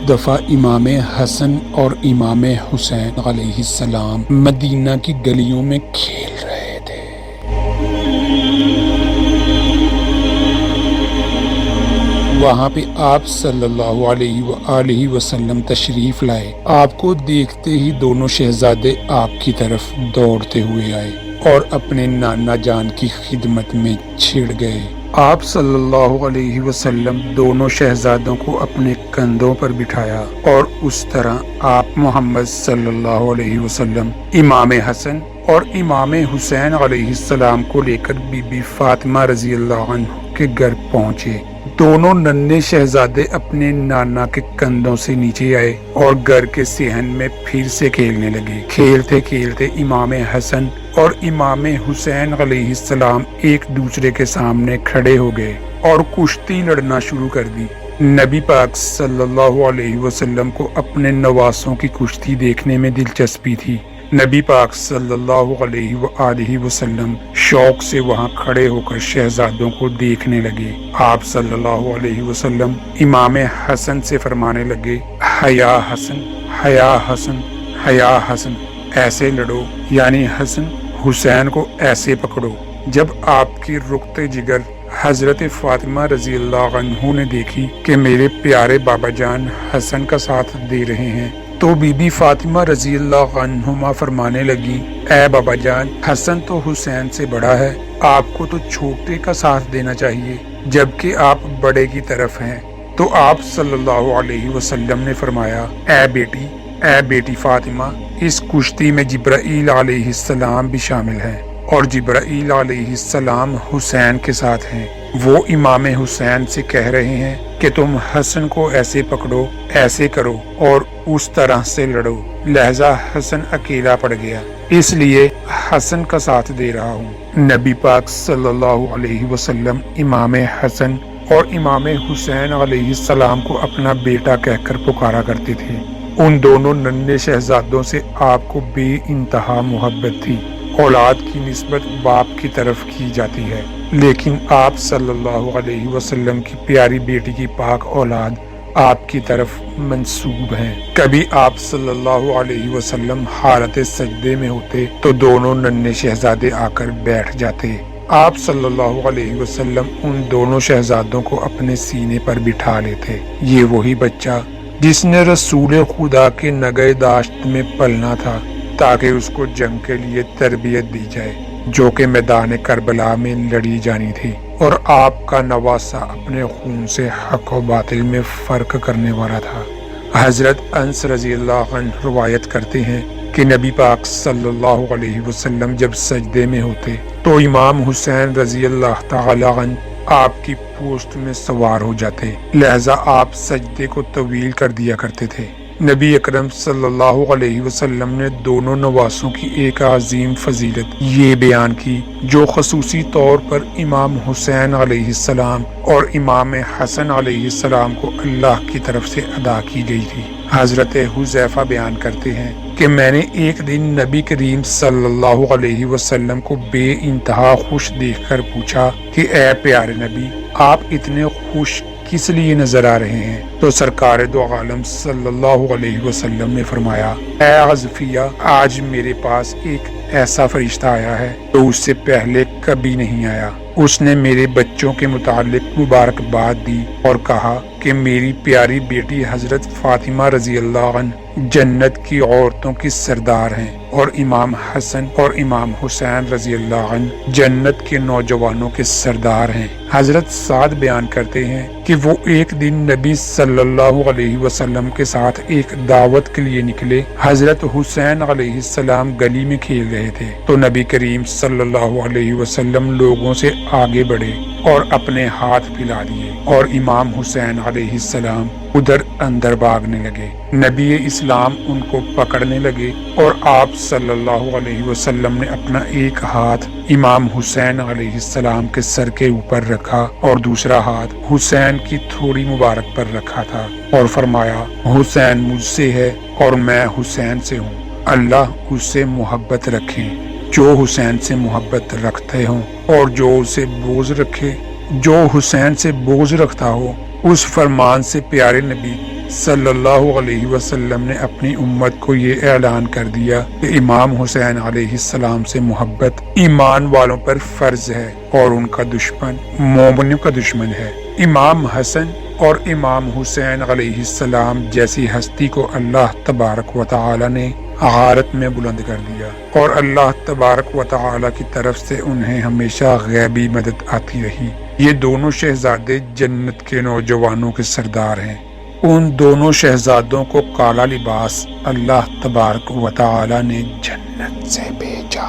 دفعہ امام حسن اور امام حسین علیہ السلام مدینہ کی گلیوں میں کھیل رہے تھے۔ وہاں پہ آپ صلی اللہ علیہ وآلہ وسلم تشریف لائے۔ آپ کو دیکھتے ہی دونوں شہزادے آپ کی طرف دوڑتے ہوئے آئے اور اپنے نانا جان کی خدمت میں چھڑ گئے۔ آپ صلی اللہ علیہ وسلم دونوں شہزادوں کو اپنے کندھوں پر بٹھایا اور اس طرح آپ محمد صلی اللہ علیہ وسلم امام حسن اور امام حسین علیہ السلام کو لے کر بی بی فاطمہ رضی اللہ عنہ کے گھر پہنچے۔ دونوں ننھے شہزادے اپنے نانا کے کندھوں سے نیچے آئے اور گھر کے صحن میں پھر سے کھیلنے لگے۔ کھیلتے کھیلتے امام حسن اور امام حسین علیہ السلام ایک دوسرے کے سامنے کھڑے ہو گئے اور کشتی لڑنا شروع کر دی۔ نبی پاک صلی اللہ علیہ وسلم کو اپنے نواسوں کی کشتی دیکھنے میں دلچسپی تھی۔ نبی پاک صلی اللہ علیہ وآلہ وسلم شوق سے وہاں کھڑے ہو کر شہزادوں کو دیکھنے لگے۔ آپ صلی اللہ علیہ وسلم امام حسن سے فرمانے لگے، حیا حسن، حیا حسن، حیا حسن، ایسے لڑو، یعنی حسین کو ایسے پکڑو۔ جب آپ کی رکتے جگر حضرت فاطمہ رضی اللہ عنہ نے دیکھی کہ میرے پیارے بابا جان حسن کا ساتھ دے رہے ہیں تو بی بی فاطمہ رضی اللہ عنہما فرمانے لگی، اے بابا جان، حسن تو حسین سے بڑا ہے، آپ کو تو چھوٹے کا ساتھ دینا چاہیے جبکہ آپ بڑے کی طرف ہیں۔ تو آپ صلی اللہ علیہ وسلم نے فرمایا، اے بیٹی فاطمہ، اس کشتی میں جبرائیل علیہ السلام بھی شامل ہیں اور جبرائیل علیہ السلام حسین کے ساتھ ہیں۔ وہ امام حسین سے کہہ رہے ہیں کہ تم حسن کو ایسے پکڑو، ایسے کرو اور اس طرح سے لڑو۔ لہذا حسن اکیلا پڑ گیا، اس لیے حسن کا ساتھ دے رہا ہوں۔ نبی پاک صلی اللہ علیہ وسلم امام حسن اور امام حسین علیہ السلام کو اپنا بیٹا کہہ کر پکارا کرتے تھے۔ ان دونوں ننھے شہزادوں سے آپ کو بے انتہا محبت تھی۔ اولاد کی نسبت باپ کی طرف کی جاتی ہے، لیکن آپ صلی اللہ علیہ وسلم کی پیاری بیٹی کی پاک اولاد آپ کی طرف منسوب ہیں۔ کبھی آپ صلی اللہ علیہ وسلم حالت سجدے میں ہوتے تو دونوں ننھے شہزادے آ کر بیٹھ جاتے۔ آپ صلی اللہ علیہ وسلم ان دونوں شہزادوں کو اپنے سینے پر بٹھا لیتے۔ یہ وہی بچہ جس نے رسول خدا کے نگہ داشت میں پلنا تھا تاکہ اس کو جنگ کے لیے تربیت دی جائے جو کہ میدان کربلا میں لڑی جانی تھی، اور آپ کا نواسا اپنے خون سے حق و باطل میں فرق کرنے والا تھا۔ حضرت انس رضی اللہ عنہ روایت کرتے ہیں کہ نبی پاک صلی اللہ علیہ وسلم جب سجدے میں ہوتے تو امام حسین رضی اللہ تعالی عنہ آپ کی پوست میں سوار ہو جاتے، لہذا آپ سجدے کو طویل کر دیا کرتے تھے۔ نبی اکرم صلی اللہ علیہ وسلم نے دونوں نواسوں کی ایک عظیم فضیلت یہ بیان کی جو خصوصی طور پر امام حسین علیہ السلام اور امام حسن علیہ السلام کو اللہ کی طرف سے ادا کی گئی تھی۔ حضرت حذیفہ بیان کرتے ہیں کہ میں نے ایک دن نبی کریم صلی اللہ علیہ وسلم کو بے انتہا خوش دیکھ کر پوچھا کہ اے پیارے نبی، آپ اتنے خوش کس لیے نظر آ رہے ہیں؟ تو سرکار دو عالم صلی اللہ علیہ وسلم نے فرمایا، اے عزفیہ، آج میرے پاس ایک ایسا فرشتہ آیا ہے جو اس سے پہلے کبھی نہیں آیا۔ اس نے میرے بچوں کے متعلق مبارکباد دی اور کہا کہ میری پیاری بیٹی حضرت فاطمہ رضی اللہ عنہ جنت کی عورتوں کی سردار ہیں اور امام حسن اور امام حسین رضی اللہ عنہ جنت کے نوجوانوں کے سردار ہیں۔ حضرت سعد بیان کرتے ہیں کہ وہ ایک دن نبی صلی اللہ علیہ وسلم کے ساتھ ایک دعوت کے لیے نکلے۔ حضرت حسین علیہ السلام گلی میں کھیل رہے تھے تو نبی کریم صلی اللہ علیہ وسلم لوگوں سے آگے بڑھے اور اپنے ہاتھ پھیلا دیے اور امام حسین علیہ السلام ادھر اندر بھاگنے لگے۔ نبی اسلام ان کو پکڑنے لگے اور آپ صلی اللہ علیہ وسلم نے اپنا ایک ہاتھ امام حسین علیہ السلام کے سر کے اوپر رکھا اور دوسرا ہاتھ حسین کی تھوڑی مبارک پر رکھا تھا اور فرمایا، حسین مجھ سے ہے اور میں حسین سے ہوں، اللہ اس سے محبت رکھے۔ جو حسین سے محبت رکھتے ہوں اور جو اسے بغض رکھے، جو حسین سے بغض رکھتا ہو، اس فرمان سے پیارے نبی صلی اللہ علیہ وسلم نے اپنی امت کو یہ اعلان کر دیا کہ امام حسین علیہ السلام سے محبت ایمان والوں پر فرض ہے اور ان کا دشمن مومنوں کا دشمن ہے۔ امام حسن اور امام حسین علیہ السلام جیسی ہستی کو اللہ تبارک و تعالی نے غارت میں بلند کر دیا، اور اللہ تبارک و تعالی کی طرف سے انہیں ہمیشہ غیبی مدد آتی رہی۔ یہ دونوں شہزادے جنت کے نوجوانوں کے سردار ہیں۔ ان دونوں شہزادوں کو کالا لباس اللہ تبارک و تعالی نے جنت سے بھیجا۔